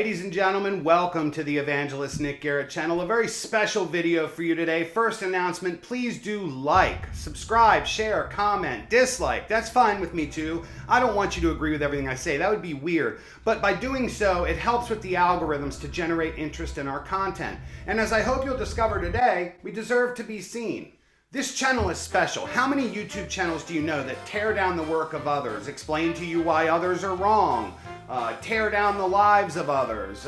Ladies and gentlemen, welcome to the Evangelist Nick Garrett channel. A very special video for you today. First announcement, please do like, subscribe, share, comment, dislike. That's fine with me too. I don't want you to agree with everything I say. That would be weird. But by doing so, it helps with the algorithms to generate interest in our content. And as I hope you'll discover today, we deserve to be seen. This channel is special. How many YouTube channels do you know that tear down the work of others, explain to you why others are wrong, tear down the lives of others,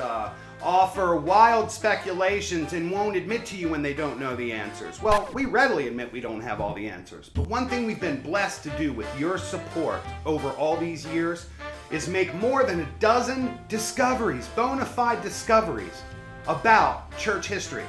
offer wild speculations and won't admit to you when they don't know the answers? Well, we readily admit we don't have all the answers. But one thing we've been blessed to do with your support over all these years is make more than a dozen discoveries, bona fide discoveries about church history.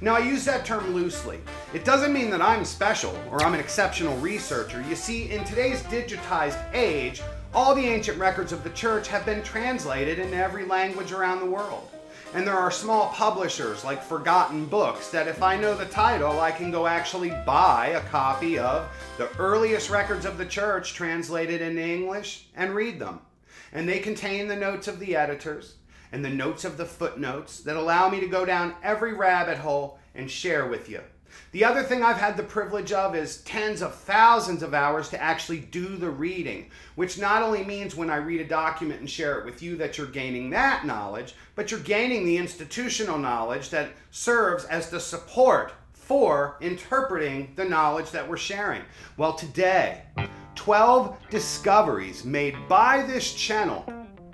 Now, I use that term loosely. It doesn't mean that I'm special or I'm an exceptional researcher. You see, in today's digitized age, all the ancient records of the church have been translated into every language around the world. And there are small publishers like Forgotten Books that if I know the title, I can go actually buy a copy of the earliest records of the church translated into English and read them. And they contain the notes of the editors and the notes of the footnotes that allow me to go down every rabbit hole and share with you. The other thing I've had the privilege of is tens of thousands of hours to actually do the reading, which not only means when I read a document and share it with you that you're gaining that knowledge, but you're gaining the institutional knowledge that serves as the support for interpreting the knowledge that we're sharing. Well, today, 12 discoveries made by this channel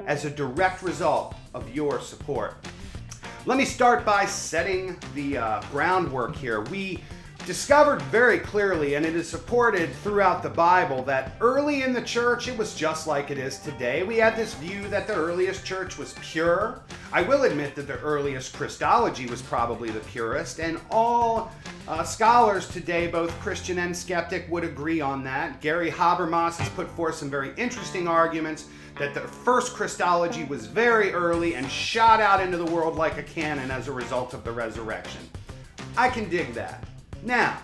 as a direct result of your support. Let me start by setting the groundwork here. We discovered very clearly, and it is supported throughout the Bible, that early in the church it was just like it is today. We had this view that the earliest church was pure. I will admit that the earliest Christology was probably the purest, and all scholars today, both Christian and skeptic, would agree on that. Gary Habermas has put forth some very interesting arguments that the first Christology was very early and shot out into the world like a cannon as a result of the resurrection. I can dig that. Now,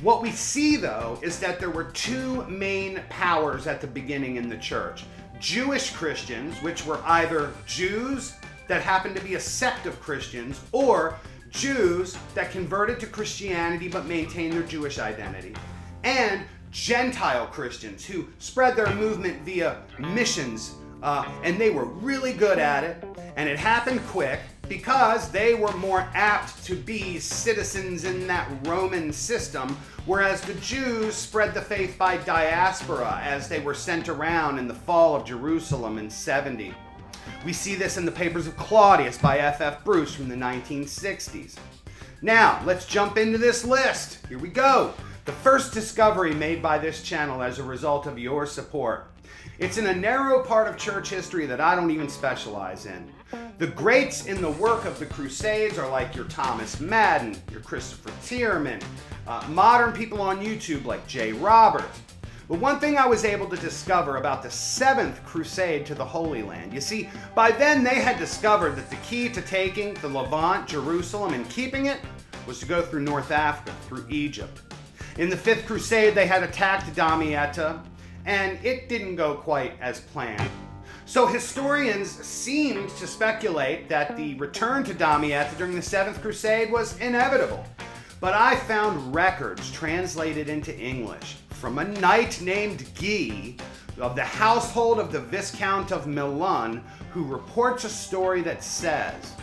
what we see though is that there were two main powers at the beginning in the church. Jewish Christians, which were either Jews that happened to be a sect of Christians, or Jews that converted to Christianity but maintained their Jewish identity, and Gentile Christians who spread their movement via missions, and they were really good at it, and it happened quick because they were more apt to be citizens in that Roman system, whereas the Jews spread the faith by diaspora as they were sent around in the fall of Jerusalem in 70. We see this in the Papers of Claudius by F.F. Bruce from the 1960s. Now, let's jump into this list. Here we go. The first discovery made by this channel as a result of your support. It's in a narrow part of church history that I don't even specialize in. The greats in the work of the Crusades are like your Thomas Madden, your Christopher Tierman, modern people on YouTube like Jay Roberts. But one thing I was able to discover about the 7th Crusade to the Holy Land, you see, by then they had discovered that the key to taking the Levant, Jerusalem, and keeping it was to go through North Africa, through Egypt. In the 5th Crusade, they had attacked Damietta, and it didn't go quite as planned. So historians seemed to speculate that the return to Damietta during the 7th Crusade was inevitable. But I found records translated into English from a knight named Guy of the household of the Viscount of Milan, who reports a story that says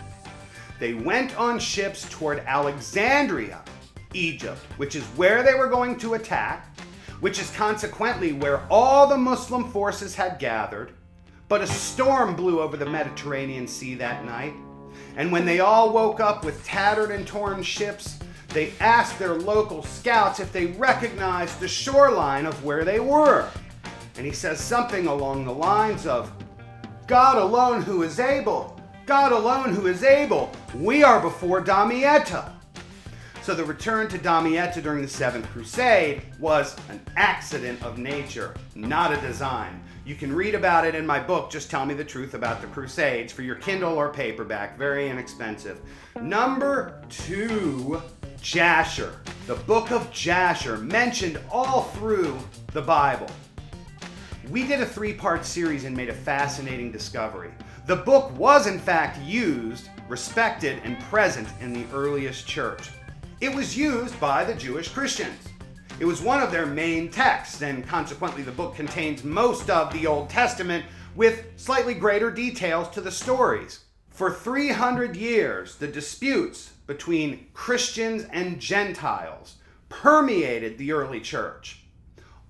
they went on ships toward Alexandria, Egypt, which is where they were going to attack, which is consequently where all the Muslim forces had gathered. But a storm blew over the Mediterranean Sea that night, and when they all woke up with tattered and torn ships, they asked their local scouts if they recognized the shoreline of where they were. And he says something along the lines of, "God alone who is able, God alone who is able, we are before Damietta." So the return to Damietta during the 7th Crusade was an accident of nature, not a design. You can read about it in my book, Just Tell Me the Truth About the Crusades, for your Kindle or paperback, very inexpensive. Number 2, Jasher. The book of Jasher, mentioned all through the Bible. We did a 3-part series and made a fascinating discovery. The book was in fact used, respected, and present in the earliest church. It was used by the Jewish Christians. It was one of their main texts, and consequently the book contains most of the Old Testament with slightly greater details to the stories. For 300 years, the disputes between Christians and Gentiles permeated the early church.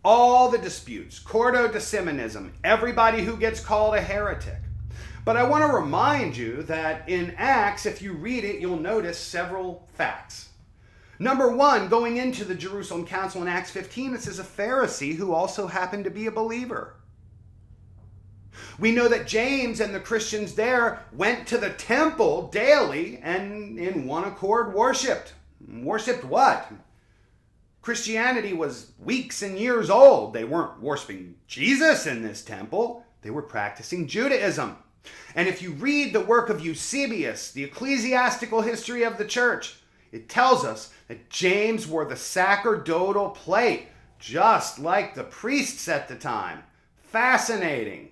All the disputes, Cordodecimanism, everybody who gets called a heretic. But I want to remind you that in Acts, if you read it, you'll notice several facts. Number one, going into the Jerusalem Council in Acts 15, it says a Pharisee who also happened to be a believer. We know that James and the Christians there went to the temple daily and in one accord worshiped. Worshipped what? Christianity was weeks and years old. They weren't worshiping Jesus in this temple. They were practicing Judaism. And if you read the work of Eusebius, the ecclesiastical history of the church, it tells us that James wore the sacerdotal plate, just like the priests at the time. Fascinating.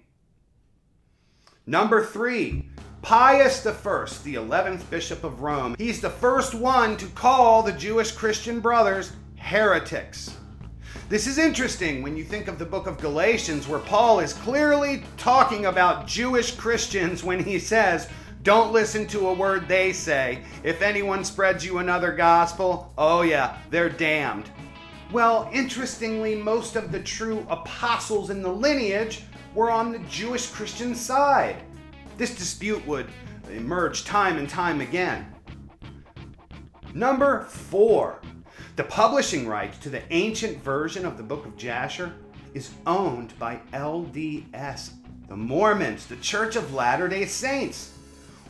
Number three, Pius I, the 11th Bishop of Rome. He's the first one to call the Jewish Christian brothers heretics. This is interesting when you think of the book of Galatians, where Paul is clearly talking about Jewish Christians when he says, don't listen to a word they say. If anyone spreads you another gospel, oh yeah, they're damned. Well, interestingly, most of the true apostles in the lineage were on the Jewish Christian side. This dispute would emerge time and time again. Number four, the publishing rights to the ancient version of the book of Jasher is owned by LDS, the Mormons, the Church of Latter-day Saints.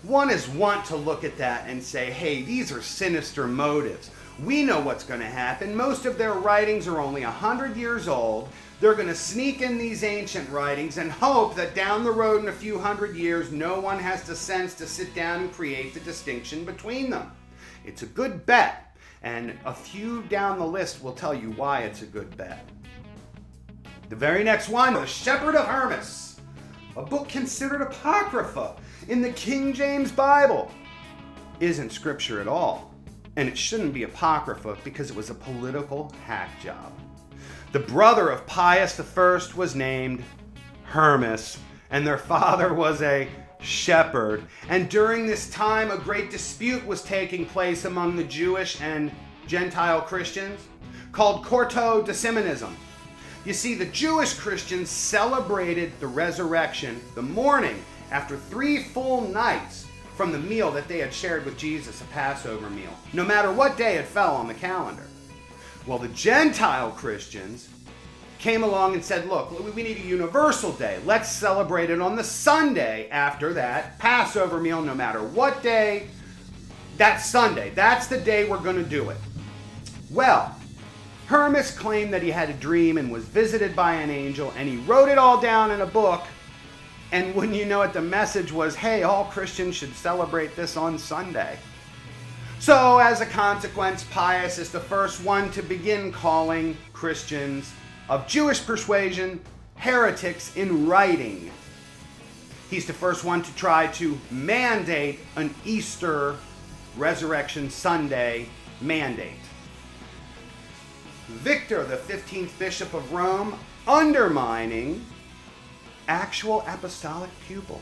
One is wont to look at that and say, hey, these are sinister motives. We know what's going to happen. Most of their writings are only 100 years old. They're going to sneak in these ancient writings and hope that down the road in a few hundred years, no one has the sense to sit down and create the distinction between them. It's a good bet. And a few down the list will tell you why it's a good bet. The very next one, the Shepherd of Hermes, a book considered apocrypha in the King James Bible, isn't scripture at all. And it shouldn't be apocrypha because it was a political hack job. The brother of Pius I was named Hermes, and their father was a shepherd. And during this time, a great dispute was taking place among the Jewish and Gentile Christians called Cordodecimanism. You see, the Jewish Christians celebrated the resurrection the morning after 3 full nights from the meal that they had shared with Jesus, a Passover meal, no matter what day it fell on the calendar. Well, the Gentile Christians came along and said, look, we need a universal day. Let's celebrate it on the Sunday after that Passover meal, no matter what day. That's Sunday. That's the day we're going to do it. Well, Hermes claimed that he had a dream and was visited by an angel, and he wrote it all down in a book. And wouldn't you know it, the message was, hey, all Christians should celebrate this on Sunday. So as a consequence, Pius is the first one to begin calling Christians of Jewish persuasion heretics in writing. He's the first one to try to mandate an Easter Resurrection Sunday mandate. Victor, the 15th Bishop of Rome, undermining actual apostolic pupils.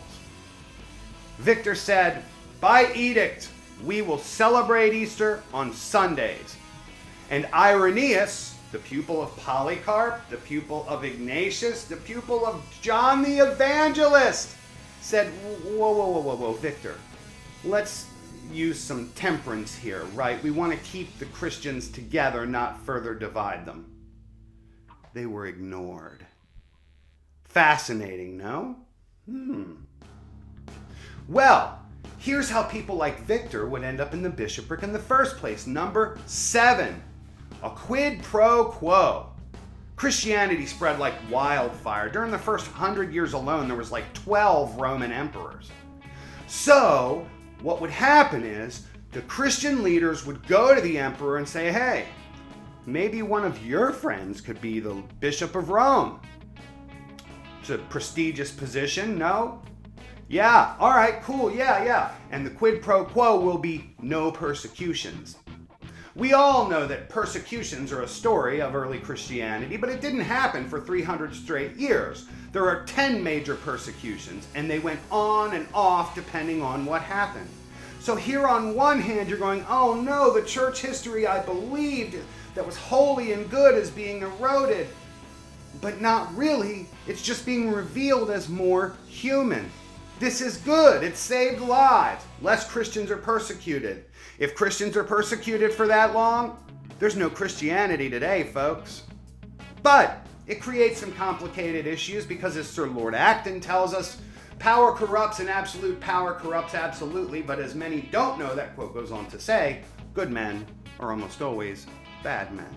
Victor said, by edict, we will celebrate Easter on Sundays. And Irenaeus, the pupil of Polycarp, the pupil of Ignatius, the pupil of John the Evangelist, said, whoa, Victor, let's use some temperance here, right? We want to keep the Christians together, not further divide them. They were ignored. Fascinating, no? Well, here's how people like Victor would end up in the bishopric in the first place. Number 7, a quid pro quo. Christianity spread like wildfire. During the first 100 years alone, there was like 12 Roman emperors. So, what would happen is the Christian leaders would go to the emperor and say, hey, maybe one of your friends could be the Bishop of Rome. It's a prestigious position, no? Yeah, all right, cool, yeah. And the quid pro quo will be no persecutions. We all know that persecutions are a story of early Christianity, but it didn't happen for 300 straight years. There are 10 major persecutions, and they went on and off depending on what happened. So here on one hand, you're going, oh no, the church history I believed that was holy and good is being eroded. But not really. It's just being revealed as more human. This is good. It saved lives. Less Christians are persecuted. If Christians are persecuted for that long, there's no Christianity today, folks. But it creates some complicated issues because, as Sir Lord Acton tells us, power corrupts and absolute power corrupts absolutely, but as many don't know, that quote goes on to say, good men are almost always bad men.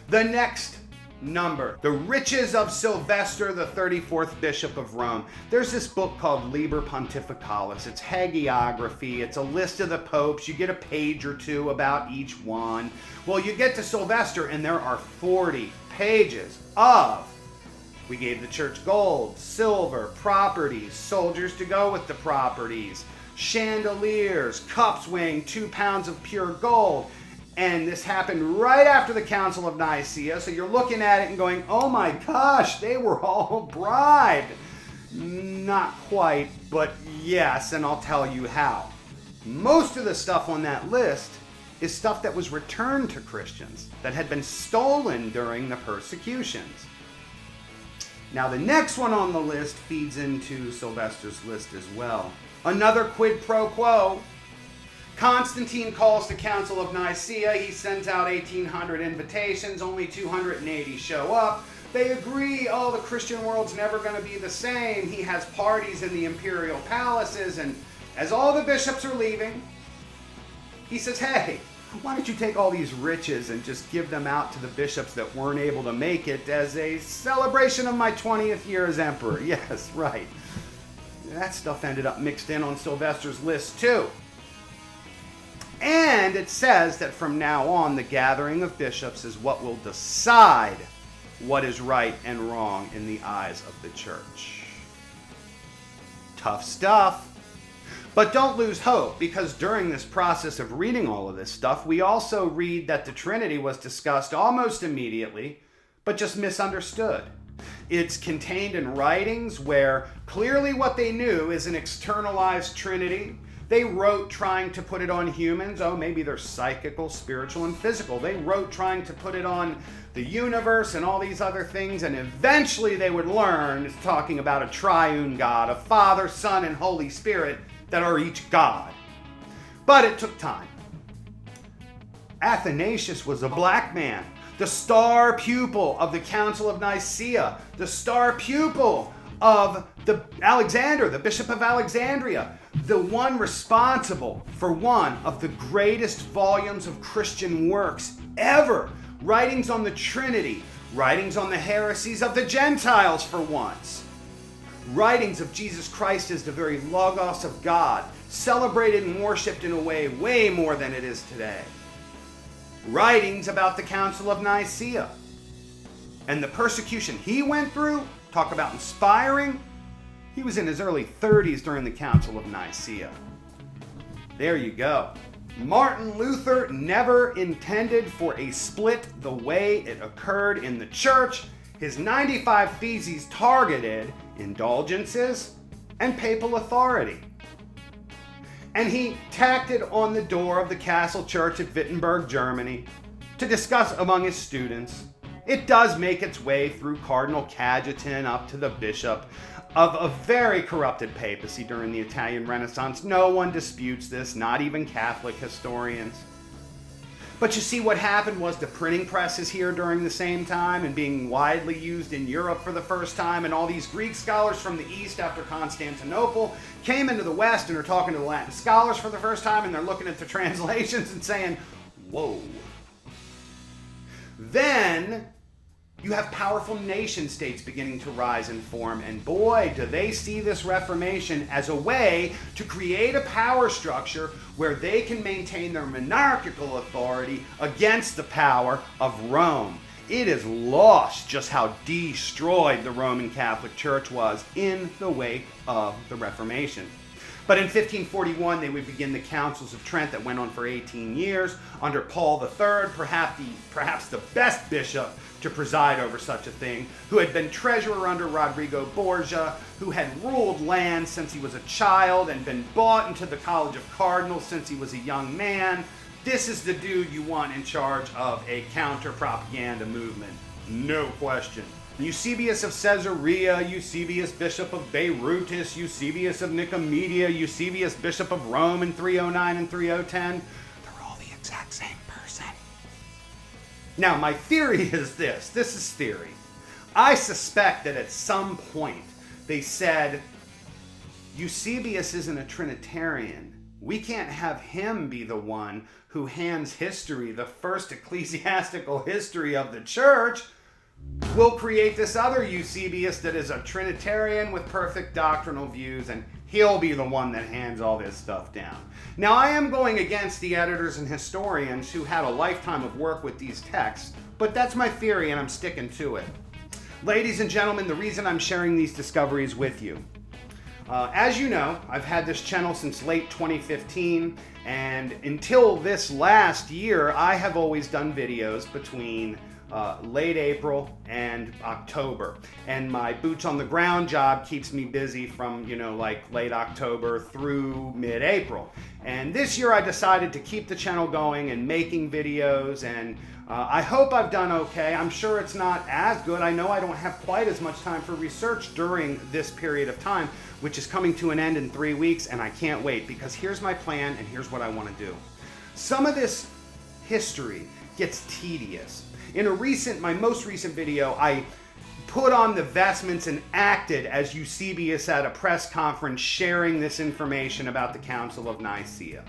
The next number, the riches of Sylvester, the 34th Bishop of Rome. There's this book called Liber Pontificalis. It's hagiography. It's a list of the popes. You get a page or two about each one. Well, you get to Sylvester and there are 40 pages of, we gave the church gold, silver, properties, soldiers to go with the properties, chandeliers, cups weighing 2 pounds of pure gold. And this happened right after the Council of Nicaea. So you're looking at it and going, oh my gosh, they were all bribed. Not quite, but yes, and I'll tell you how. Most of the stuff on that list is stuff that was returned to Christians that had been stolen during the persecutions. Now the next one on the list feeds into Sylvester's list as well. Another quid pro quo. Constantine calls the Council of Nicaea. He sends out 1,800 invitations. Only 280 show up. They agree, oh, the Christian world's never going to be the same. He has parties in the imperial palaces, and as all the bishops are leaving, he says, hey, why don't you take all these riches and just give them out to the bishops that weren't able to make it as a celebration of my 20th year as emperor? Yes, right. That stuff ended up mixed in on Sylvester's list too. And it says that from now on, the gathering of bishops is what will decide what is right and wrong in the eyes of the church. Tough stuff. But don't lose hope, because during this process of reading all of this stuff, we also read that the Trinity was discussed almost immediately, but just misunderstood. It's contained in writings where clearly what they knew is an externalized Trinity. They wrote trying to put it on humans. Oh, maybe they're psychical, spiritual, and physical. They wrote trying to put it on the universe and all these other things, and eventually they would learn it's talking about a triune God, a Father, Son, and Holy Spirit that are each God. But it took time. Athanasius was a black man, the star pupil of the Council of Nicaea, the star pupil of Alexander, the Bishop of Alexandria, the one responsible for one of the greatest volumes of Christian works ever. Writings on the Trinity, writings on the heresies of the Gentiles for once. Writings of Jesus Christ as the very Logos of God, celebrated and worshipped in a way more than it is today. Writings about the Council of Nicaea and the persecution he went through. Talk about inspiring. He was in his early 30s during the Council of Nicaea. There you go. Martin Luther never intended for a split the way it occurred in the church. His 95 Theses targeted indulgences and papal authority. And he tacked it on the door of the Castle Church at Wittenberg, Germany, to discuss among his students. It does make its way through Cardinal Cajetan up to the bishop of a very corrupted papacy during the Italian Renaissance. No one disputes this, not even Catholic historians. But you see, what happened was the printing press is here during the same time and being widely used in Europe for the first time, and all these Greek scholars from the East after Constantinople came into the West and are talking to the Latin scholars for the first time, and they're looking at the translations and saying, whoa. Then you have powerful nation states beginning to rise and form, and boy, do they see this Reformation as a way to create a power structure where they can maintain their monarchical authority against the power of Rome. it is lost just how destroyed the Roman Catholic Church was in the wake of the Reformation. But in 1541, they would begin the Councils of Trent that went on for 18 years under Paul III, perhaps the best bishop to preside over such a thing, who had been treasurer under Rodrigo Borgia, who had ruled land since he was a child and been bought into the College of Cardinals since he was a young man. This is the dude you want in charge of a counter-propaganda movement. No question. Eusebius of Caesarea, Eusebius Bishop of Beirut, Eusebius of Nicomedia, Eusebius Bishop of Rome in 309 and 3010. They're all the exact same person. Now, my theory is this. This is theory. I suspect that at some point they said, Eusebius isn't a Trinitarian. We can't have him be the one who hands history, the first ecclesiastical history of the church. We'll create this other Eusebius that is a Trinitarian with perfect doctrinal views, and he'll be the one that hands all this stuff down. Now, I am going against the editors and historians who had a lifetime of work with these texts, but that's my theory and I'm sticking to it. Ladies and gentlemen, the reason I'm sharing these discoveries with you. As you know, I've had this channel since late 2015, and until this last year, I have always done videos between late April and October, and my boots on the ground job keeps me busy from like late October through mid-April. And this year I decided to keep the channel going and making videos, and I hope I've done okay. I'm sure it's not as good. I know I don't have quite as much time for research during this period of time, which is coming to an end in 3 weeks, and I can't wait, because here's my plan and here's what I want to do. Some of this history gets tedious. In my most recent video, I put on the vestments and acted as Eusebius at a press conference sharing this information about the Council of Nicaea.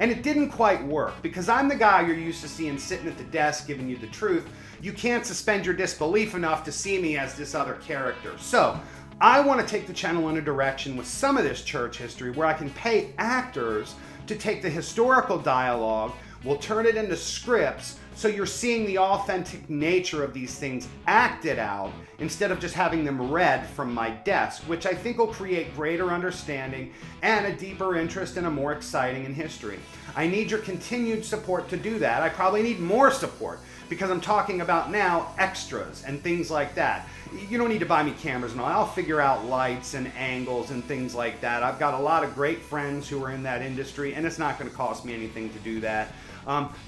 And it didn't quite work, because I'm the guy you're used to seeing sitting at the desk giving you the truth. You can't suspend your disbelief enough to see me as this other character. So I want to take the channel in a direction with some of this church history where I can pay actors to take the historical dialogue, we'll turn it into scripts, so you're seeing the authentic nature of these things acted out instead of just having them read from my desk, which I think will create greater understanding and a deeper interest and a more exciting in history. I need your continued support to do that. I probably need more support, because I'm talking about now extras and things like that. You don't need to buy me cameras and all. I'll figure out lights and angles and things like that. I've got a lot of great friends who are in that industry, and it's not going to cost me anything to do that.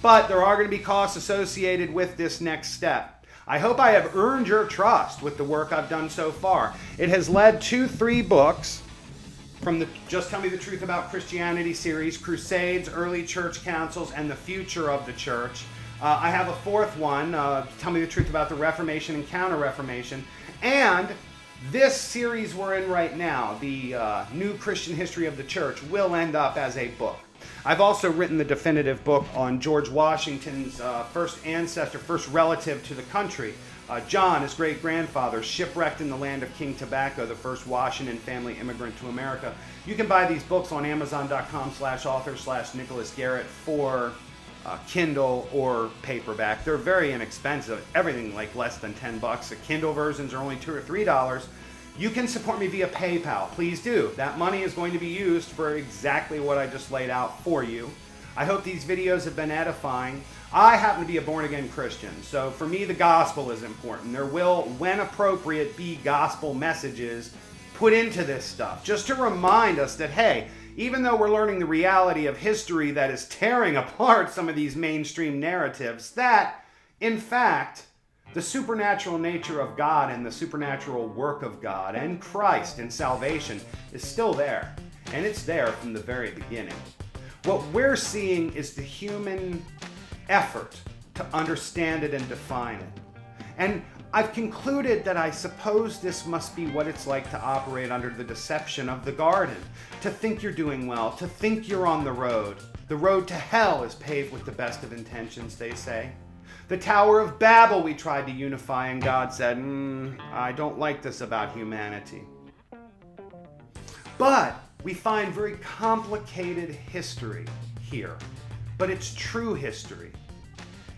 But there are going to be costs associated with this next step. I hope I have earned your trust with the work I've done so far. It has led to 3 books from the Just Tell Me the Truth About Christianity series, Crusades, Early Church Councils, and the Future of the Church. I have a 4th one, Tell Me the Truth About the Reformation and Counter-Reformation. And this series we're in right now, the New Christian History of the Church, will end up as a book. I've also written the definitive book on George Washington's first ancestor, first relative to the country, John, his great-grandfather, shipwrecked in the land of King Tobacco, the first Washington family immigrant to America. You can buy these books on Amazon.com/author/Nicholasdgarrett for Kindle or paperback. They're very inexpensive. Everything like less than $10. The Kindle versions are only $2 or $3. You can support me via PayPal. Please do. That money is going to be used for exactly what I just laid out for you. I hope these videos have been edifying. I happen to be a born-again Christian, so for me the gospel is important. There will, when appropriate, be gospel messages put into this stuff, just to remind us that, hey, even though we're learning the reality of history that is tearing apart some of these mainstream narratives, that, in fact, the supernatural nature of God and the supernatural work of God and Christ and salvation is still there. And it's there from the very beginning. What we're seeing is the human effort to understand it and define it. And I've concluded that I suppose this must be what it's like to operate under the deception of the garden. To think you're doing well, to think you're on the road. The road to hell is paved with the best of intentions, they say. The Tower of Babel we tried to unify, and God said, I don't like this about humanity. But we find very complicated history here. But it's true history.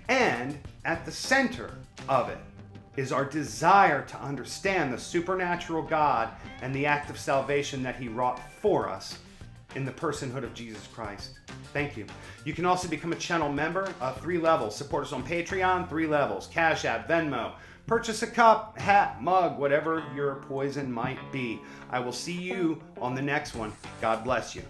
And at the center of it is our desire to understand the supernatural God and the act of salvation that he wrought for us in the personhood of Jesus Christ. Thank you. You can also become a channel member, 3 levels. Support us on Patreon, 3 levels. Cashapp, Venmo. Purchase a cup, hat, mug, whatever your poison might be. I will see you on the next one. God bless you.